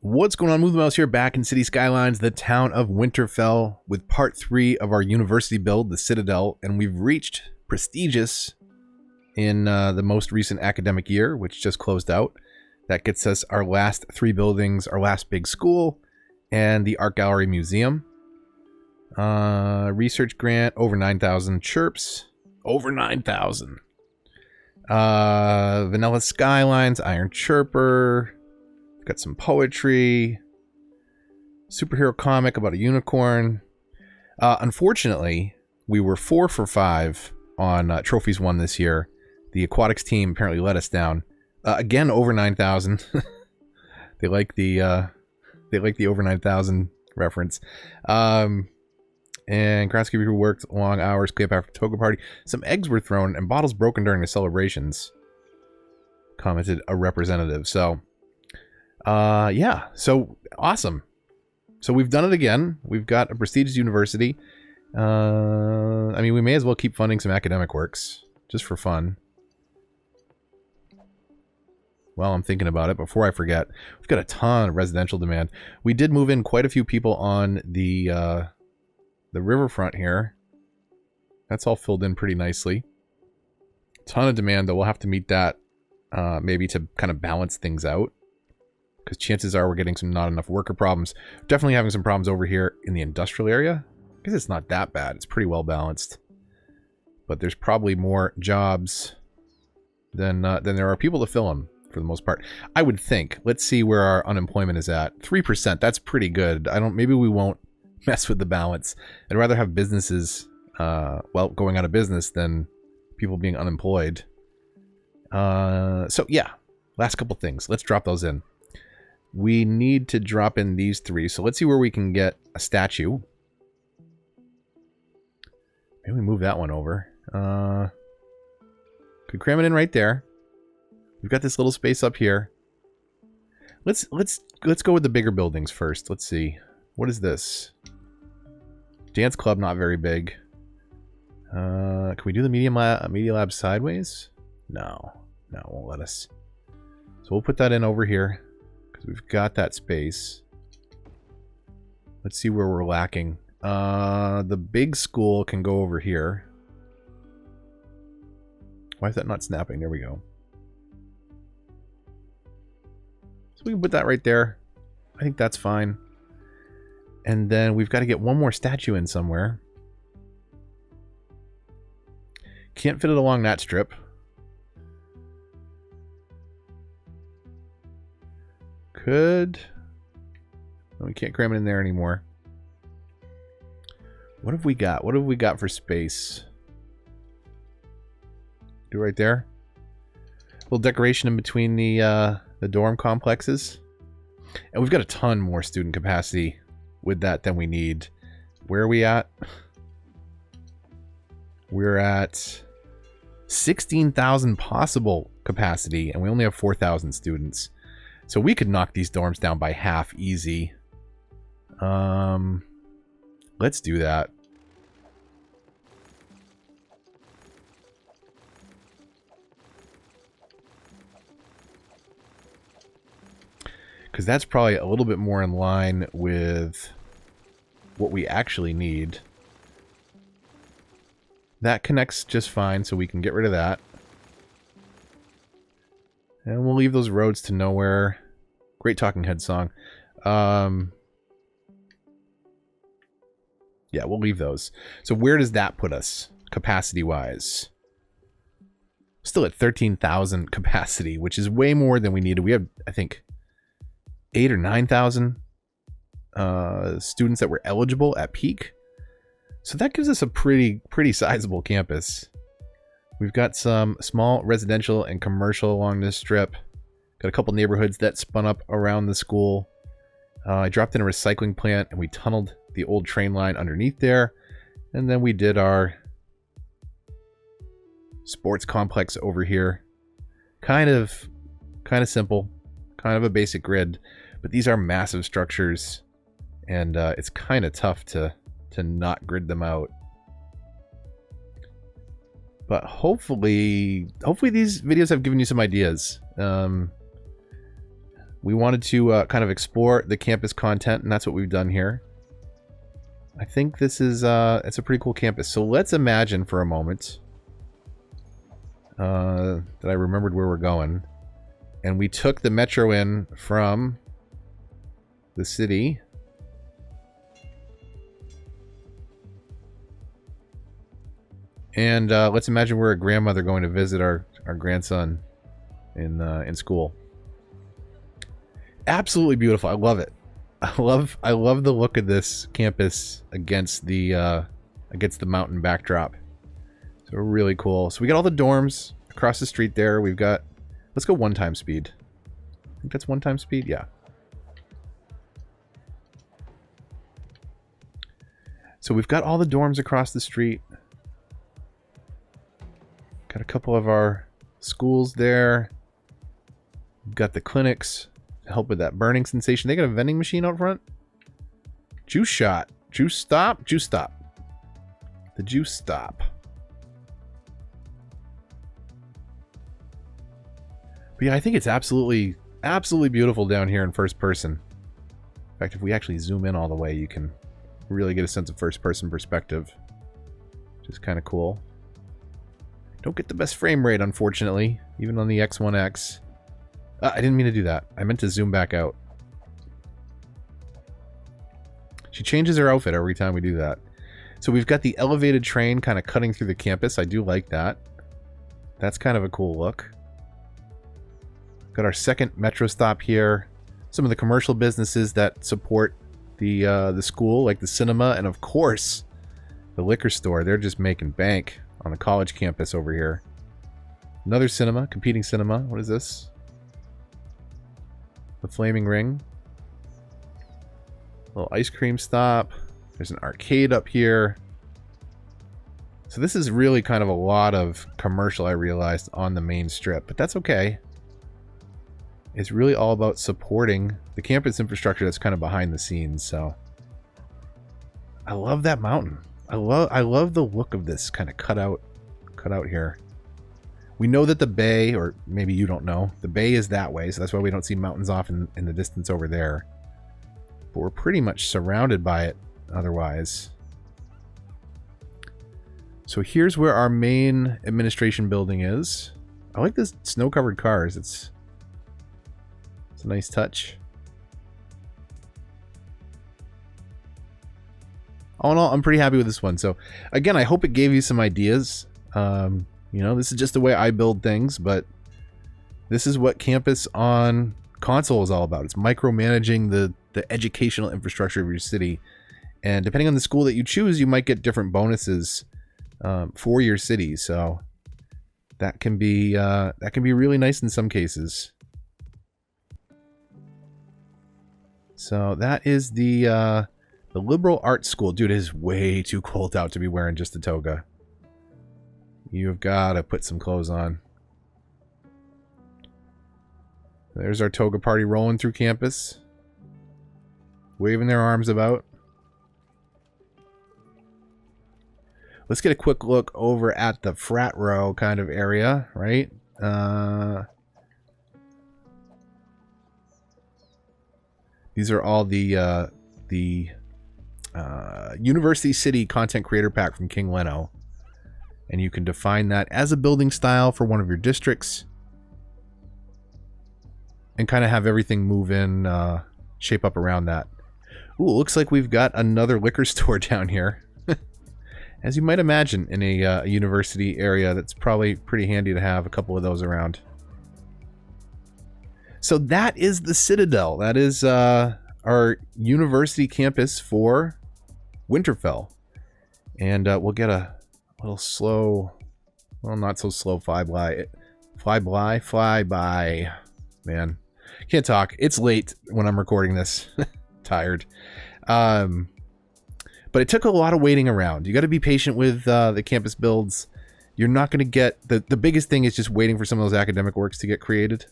What's going on? Movie Mouse here, back in City Skylines, the town of Winterfell, with part 3 of our university build, the Citadel, and we've reached prestigious in the most recent academic year, which just closed out. That gets us our last 3 buildings, our last big school, and the Art Gallery Museum. Research grant, over 9,000 chirps. Over 9,000. Vanilla Skylines, Iron Chirper. Got some poetry. Superhero comic about a unicorn. Unfortunately, we were 4 for 5 on trophies won this year. The aquatics team apparently let us down. Again, over 9,000. They like the over 9,000 reference. And groundskeeper who worked long hours, clean up after toga party. Some eggs were thrown and bottles broken during the celebrations, commented a representative. So, yeah, so awesome. So we've done it again. We've got a prestigious university. I mean, we may as well keep funding some academic works just for fun. Well, I'm thinking about it before I forget. We've got a ton of residential demand. We did move in quite a few people on the riverfront here. That's all filled in pretty nicely. Ton of demand, though. We'll have to meet that maybe to kind of balance things out, because chances are we're getting some not enough worker problems. Definitely having some problems over here in the industrial area. I guess it's not that bad. It's pretty well balanced. But there's probably more jobs than there are people to fill them, for the most part. I would think. Let's see where our unemployment is at. 3%. That's pretty good. Maybe we won't mess with the balance. I'd rather have businesses, going out of business than people being unemployed. So yeah, last couple things. Let's drop those in. We need to drop in these 3. So let's see where we can get a statue. Maybe we move that one over. Could cram it in right there. We've got this little space up here. Let's go with the bigger buildings first. Let's see. What is this? Dance club, not very big. Can we do the media lab sideways? No, it won't let us. So we'll put that in over here because we've got that space. Let's see where we're lacking. The big school can go over here. Why is that not snapping? There we go. So we can put that right there. I think that's fine. And then we've got to get one more statue in somewhere. Can't fit it along that strip. Could. No, we can't cram it in there anymore. What have we got? What have we got for space? Do right there. A little decoration in between the dorm complexes. And we've got a ton more student capacity with that than we need. Where are we at? We're at 16,000 possible capacity, and we only have 4,000 students. So we could knock these dorms down by half easy. Let's do that. Because that's probably a little bit more in line with what we actually need. That connects just fine, so we can get rid of that. And we'll leave those roads to nowhere. Great Talking Head song. Yeah, we'll leave those. So where does that put us, capacity-wise? Still at 13,000 capacity, which is way more than we needed. We have, I think, 8,000 or 9,000 students that were eligible at peak. So that gives us a pretty sizable campus. We've got some small residential and commercial along this strip. Got a couple neighborhoods that spun up around the school. I dropped in a recycling plant and we tunneled the old train line underneath there. And then we did our sports complex over here. Kind of simple. Kind of a basic grid. But these are massive structures. And it's kind of tough to not grid them out. But hopefully these videos have given you some ideas. We wanted to kind of explore the campus content, and that's what we've done here. I think this is it's a pretty cool campus. So let's imagine for a moment that I remembered where we're going, and we took the metro in from the city. And let's imagine we're a grandmother going to visit our grandson in school. Absolutely beautiful. I love it. I love the look of this campus against the mountain backdrop. So really cool. So we got all the dorms across the street there. We've got, let's go 1x speed. I think that's 1x speed. Yeah. So we've got all the dorms across the street. Got a couple of our schools there. We've got the clinics to help with that burning sensation. They got a vending machine out front. Juice shot. Juice stop. Juice stop. The juice stop. But yeah, I think it's absolutely beautiful down here in first person. In fact, if we actually zoom in all the way, you can really get a sense of first person perspective, which is kind of cool. Don't get the best frame rate, unfortunately, even on the X1X. I didn't mean to do that. I meant to zoom back out. She changes her outfit every time we do that. So we've got the elevated train kind of cutting through the campus. I do like that. That's kind of a cool look. Got our second metro stop here. Some of the commercial businesses that support the school, like the cinema, and of course, the liquor store. They're just making bank on the college campus over here. Another cinema, competing cinema. What is this? The Flaming Ring. Little ice cream stop. There's an arcade up here. So this is really kind of a lot of commercial, I realized, on the main strip, but that's okay. It's really all about supporting the campus infrastructure that's kind of behind the scenes. So I love that mountain. I love the look of this kind of cut out here. We know that the bay, or maybe you don't know, the bay is that way, so that's why we don't see mountains off in the distance over there. But we're pretty much surrounded by it otherwise. So here's where our main administration building is. I like this snow-covered cars. It's a nice touch. All in all, I'm pretty happy with this one. So again, I hope it gave you some ideas. You know, this is just the way I build things, but this is what campus on console is all about. It's micromanaging the educational infrastructure of your city. And depending on the school that you choose, you might get different bonuses for your city. So that can be really nice in some cases. So that is the liberal arts school. Dude, it is way too cold out to be wearing just a toga. You've got to put some clothes on. There's our toga party rolling through campus. Waving their arms about. Let's get a quick look over at the frat row kind of area, right? These are all the University City Content Creator Pack from King Leno. And you can define that as a building style for one of your districts. And kind of have everything move in, shape up around that. Ooh, looks like we've got another liquor store down here. As you might imagine, in a university area, that's probably pretty handy to have a couple of those around. So that is the Citadel. That is our university campus for Winterfell. And we'll get a little slow, well, not so slow flyby. Man, can't talk. It's late when I'm recording this. Tired. But it took a lot of waiting around. You got to be patient with the campus builds. You're not going to get... The biggest thing is just waiting for some of those academic works to get created.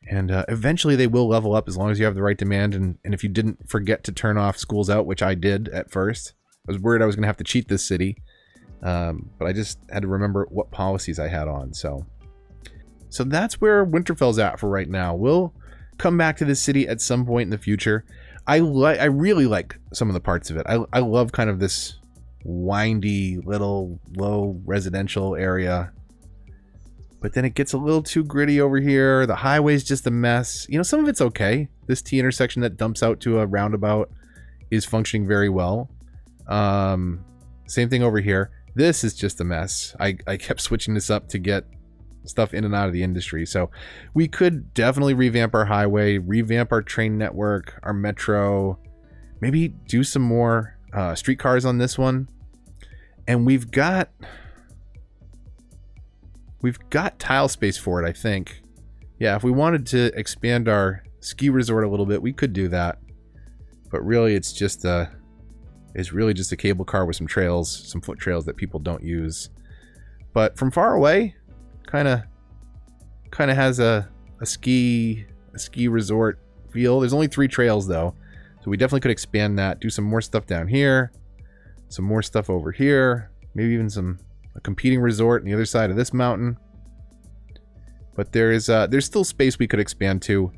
And eventually they will level up as long as you have the right demand. And if you didn't forget to turn off schools out, which I did at first. I was worried I was going to have to cheat this city. But I just had to remember what policies I had on. So that's where Winterfell's at for right now. We'll come back to this city at some point in the future. I really like some of the parts of it. I love kind of this windy little low residential area, but then it gets a little too gritty over here. The highway's just a mess. You know, some of it's okay. This T intersection that dumps out to a roundabout is functioning very well. Same thing over here. This is just a mess. I kept switching this up to get stuff in and out of the industry. So we could definitely revamp our highway, revamp our train network, our metro, maybe do some more streetcars on this one. And we've got tile space for it, I think. Yeah, if we wanted to expand our ski resort a little bit, we could do that. But really it's really just a cable car with some trails, some foot trails that people don't use. But from far away, kind of has a ski resort feel. There's only 3 trails though, so we definitely could expand that, do some more stuff down here, some more stuff over here, maybe even a competing resort on the other side of this mountain. But there's still space we could expand to.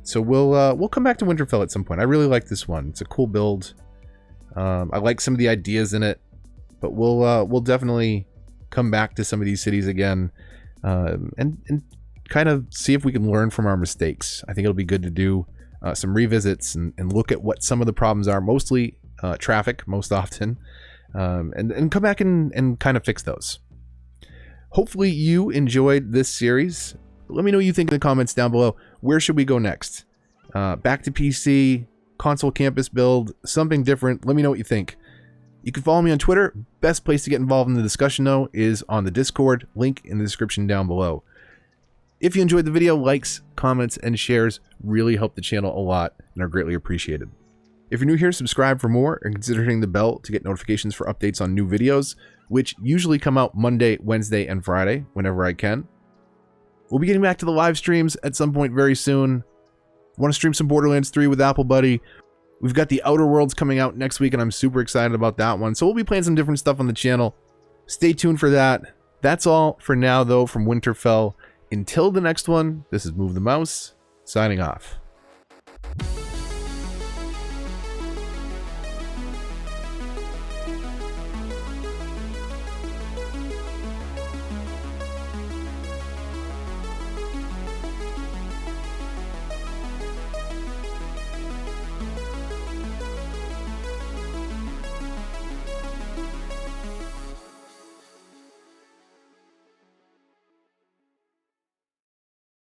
So we'll come back to Winterfell at some point. I really like this one. It's a cool build. I like some of the ideas in it, but we'll definitely come back to some of these cities again, and kind of see if we can learn from our mistakes. I think it'll be good to do some revisits and look at what some of the problems are, mostly traffic, most often, and come back and kind of fix those. Hopefully you enjoyed this series. Let me know what you think in the comments down below. Where should we go next? Back to PC, console campus build, something different? Let me know what you think. You can follow me on Twitter. Best place to get involved in the discussion, though, is on the Discord. Link in the description down below. If you enjoyed the video, likes, comments, and shares really help the channel a lot and are greatly appreciated. If you're new here, subscribe for more and consider hitting the bell to get notifications for updates on new videos, which usually come out Monday, Wednesday, and Friday, whenever I can. We'll be getting back to the live streams at some point very soon. Want to stream some Borderlands 3 with Apple Buddy? We've got the Outer Worlds coming out next week, and I'm super excited about that one. So we'll be playing some different stuff on the channel. Stay tuned for that. That's all for now, though, from Winterfell. Until the next one, this is Move the Mouse, signing off.